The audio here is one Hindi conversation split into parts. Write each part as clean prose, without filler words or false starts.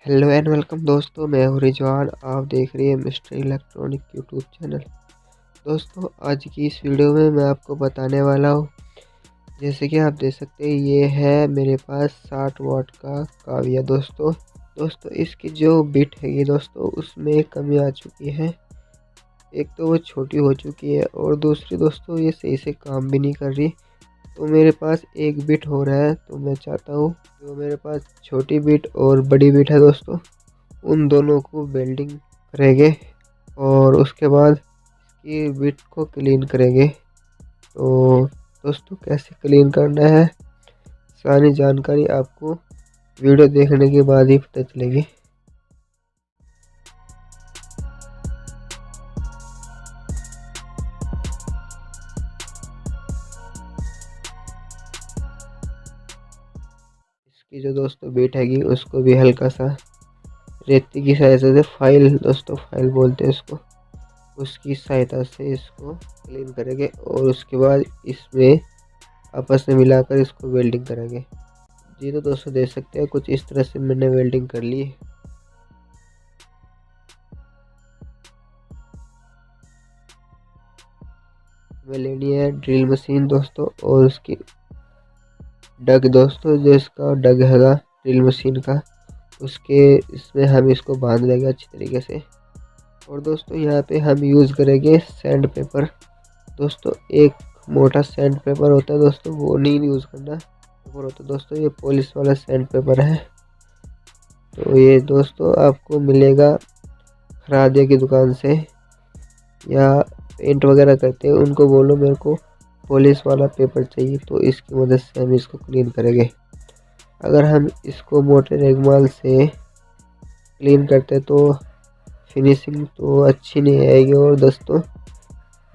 हेलो एंड वेलकम दोस्तों, मैं हूं रिजवान। आप देख रहे हैं मिस्टर इलेक्ट्रॉनिक यूट्यूब चैनल। दोस्तों, आज की इस वीडियो में मैं आपको बताने वाला हूं, जैसे कि आप देख सकते हैं ये है मेरे पास 60 वाट का काविया। दोस्तों इसकी जो बिट है ये दोस्तों उसमें कमी आ चुकी है। एक तो वो छोटी हो चुकी है और दूसरी दोस्तों ये सही से काम भी नहीं कर रही। तो मेरे पास एक बिट हो रहा है, तो मैं चाहता हूँ जो मेरे पास छोटी बिट और बड़ी बिट है दोस्तों उन दोनों को वेल्डिंग करेंगे और उसके बाद इसकी बिट को क्लीन करेंगे। तो दोस्तों कैसे क्लीन करना है सारी जानकारी आपको वीडियो देखने के बाद ही पता चलेगी। इसकी जो दोस्तों बिट हैगी उसको भी हल्का सा रेती की सहायता से फाइल बोलते हैं उसको, उसकी सहायता से इसको क्लीन करेंगे और उसके बाद इसमें आपस में मिलाकर इसको वेल्डिंग करेंगे। जी तो दोस्तों देख सकते हैं कुछ इस तरह से मैंने वेल्डिंग कर ली। हमें लेनी है ड्रिल मशीन दोस्तों और उसकी डग दोस्तों, जो इसका डग हैगा ड्रिल मशीन का, उसके इसमें हम इसको बांध देंगे अच्छी तरीके से। और दोस्तों यहाँ पे हम यूज़ करेंगे सैंड पेपर। दोस्तों एक मोटा सैंड पेपर होता है दोस्तों, वो नहीं यूज़ करना। पेपर होता है दोस्तों ये पॉलिश वाला सैंड पेपर है। तो ये दोस्तों आपको मिलेगा खरादे की दुकान से, या पेंट वगैरह करते हैं उनको बोलो मेरे को पॉलिश वाला पेपर चाहिए, तो इसकी मदद से हम इसको क्लीन करेंगे। अगर हम इसको मोटे रेगमाल से क्लीन करते तो फिनिशिंग तो अच्छी नहीं आएगी और दोस्तों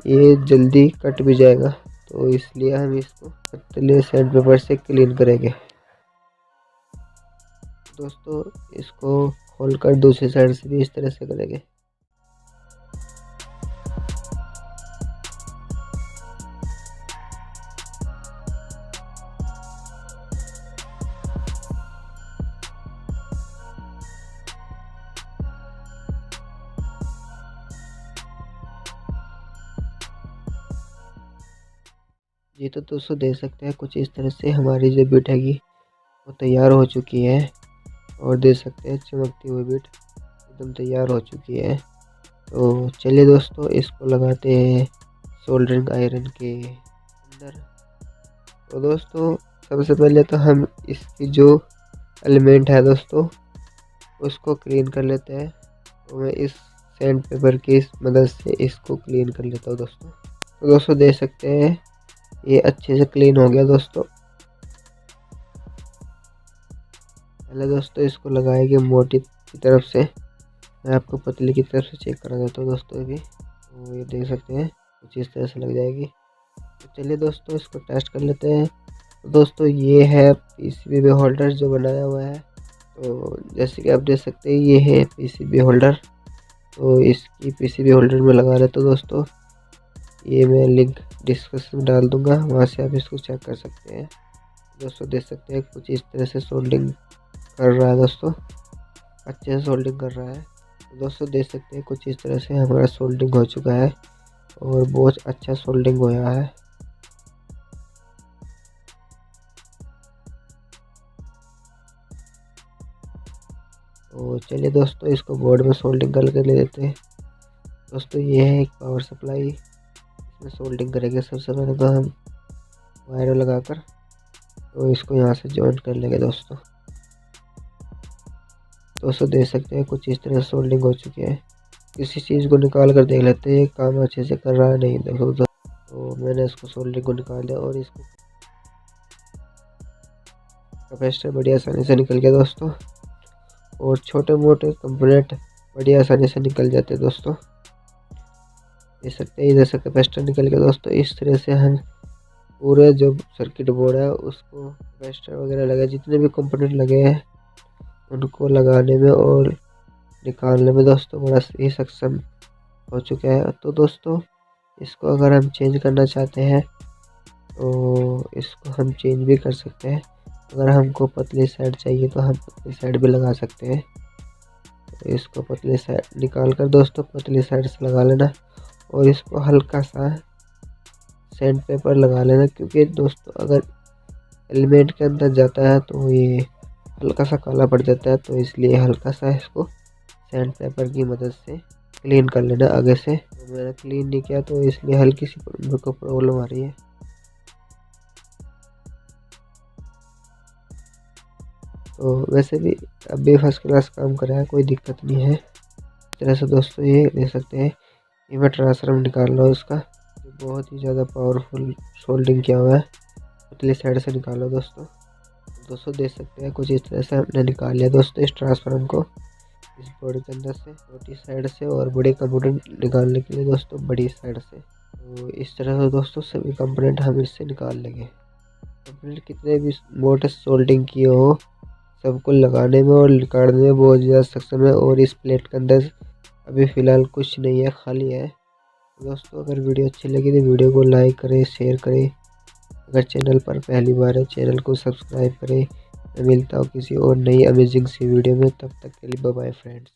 ये जल्दी कट भी जाएगा, तो इसलिए हम इसको पतले सैंड पेपर से क्लीन करेंगे। दोस्तों इसको खोलकर दूसरी साइड से भी इस तरह से करेंगे। ये तो दोस्तों देख सकते हैं कुछ इस तरह से हमारी जो बिट हैगी वो तैयार हो चुकी है और देख सकते हैं चमकती हुई बिट एकदम तैयार हो चुकी है। तो चलिए दोस्तों इसको लगाते हैं सोल्डरिंग आयरन के अंदर। तो दोस्तों सबसे पहले तो हम इसकी जो एलिमेंट है दोस्तों उसको क्लीन कर लेते हैं। तो मैं इस सैंड पेपर की मदद से इसको क्लीन कर लेता हूँ दोस्तों। तो दोस्तों देख सकते हैं ये अच्छे से क्लीन हो गया दोस्तों। पहले दोस्तों इसको लगाएंगे मोटी की तरफ से, मैं आपको पतली की तरफ से चेक करा देता हूँ दोस्तों। अभी तो ये देख सकते हैं कुछ इस तरह से लग जाएगी। तो चलिए दोस्तों इसको टेस्ट कर लेते हैं। तो दोस्तों ये है पीसीबी होल्डर जो बनाया हुआ है। तो जैसे कि आप देख सकते हैं ये है पीसीबी होल्डर। तो इसकी पीसीबी होल्डर में लगा लेते दोस्तों, ये मैं लिंक डिस्क्रिप्शन में डाल दूंगा, वहाँ से आप इसको चेक कर सकते हैं। दोस्तों देख सकते हैं कुछ इस तरह से सोल्डिंग कर रहा है दोस्तों, अच्छे से सोल्डिंग कर रहा है। तो दोस्तों देख सकते हैं कुछ इस तरह से हमारा सोल्डिंग हो चुका है और बहुत अच्छा सोल्डिंग होया है। तो चलिए दोस्तों इसको बोर्ड में सोल्डिंग करके ले लेते हैं। दोस्तों ये है एक पावर सप्लाई, इसमें सोल्डिंग करेंगे। सबसे पहले तो हम वायर लगाकर तो इसको यहाँ से जॉइन कर लेंगे दोस्तों। देख सकते हैं कुछ इस तरह से सोल्डिंग हो चुकी है। किसी चीज़ को निकाल कर देख लेते हैं काम अच्छे से कर रहा है नहीं। देखो तो मैंने इसको सोल्डिंग को निकाल दिया और इसको कैपेसिटर बड़ी आसानी से निकल गया दोस्तों, और छोटे मोटे कंपोनेंट बड़ी आसानी से निकल जाते हैं दोस्तों। देख सकते हैं इधर से कैपेसिटर निकल गया दोस्तों। इस तरह से हम पूरे जो सर्किट बोर्ड है उसको कैपेसिटर वगैरह लगे, जितने भी कंपोनेंट लगे हैं उनको लगाने में और निकालने में दोस्तों बड़ा ही सक्षम हो चुका है। तो दोस्तों इसको अगर हम चेंज करना चाहते हैं तो इसको हम चेंज भी कर सकते हैं। अगर हमको पतली साइड चाहिए तो हम पतली साइड भी लगा सकते हैं। इसको पतली साइड निकाल कर दोस्तों पतली साइड से लगा लेना और इसको हल्का सा सैंड पेपर लगा लेना, क्योंकि दोस्तों अगर एलिमेंट के अंदर जाता है तो ये हल्का सा काला पड़ जाता है, तो इसलिए हल्का सा इसको सैंड पेपर की मदद से क्लीन कर लेना आगे से। तो मैंने क्लीन नहीं किया तो इसलिए हल्की सी मेरे को प्रॉब्लम आ रही है। तो वैसे भी अभी फर्स्ट क्लास काम कर रहा है, कोई दिक्कत नहीं है। इस तरह से दोस्तों ये देख सकते हैं इमेज ट्रांसफर निकाल लो इसका, बहुत ही ज़्यादा पावरफुल सोल्डिंग किया हुआ है। पतली साइड से निकालो दोस्तों देख सकते हैं कुछ इस तरह से हमने निकाल लिया दोस्तों इस ट्रांसफार्मर को इस बोर्ड के अंदर से, छोटी साइड से और बड़े कंपोनेंट निकालने के लिए दोस्तों बड़ी साइड से। तो इस तरह से दोस्तों सभी कंपोनेंट हम इससे निकाल लेंगे। कंपोनेंट कितने भी मोटे सोल्डिंग किए हो सबको लगाने में और निकालने में बहुत ज़्यादा सक्षम है। और इस प्लेट के अंदर अभी फ़िलहाल कुछ नहीं है, खाली है। दोस्तों अगर वीडियो अच्छी लगी तो वीडियो को लाइक करें, शेयर करें। अगर चैनल पर पहली बार है चैनल को सब्सक्राइब करें। मैं मिलता हूँ किसी और नई अमेजिंग सी वीडियो में, तब तक के लिए बाय बाय फ्रेंड्स।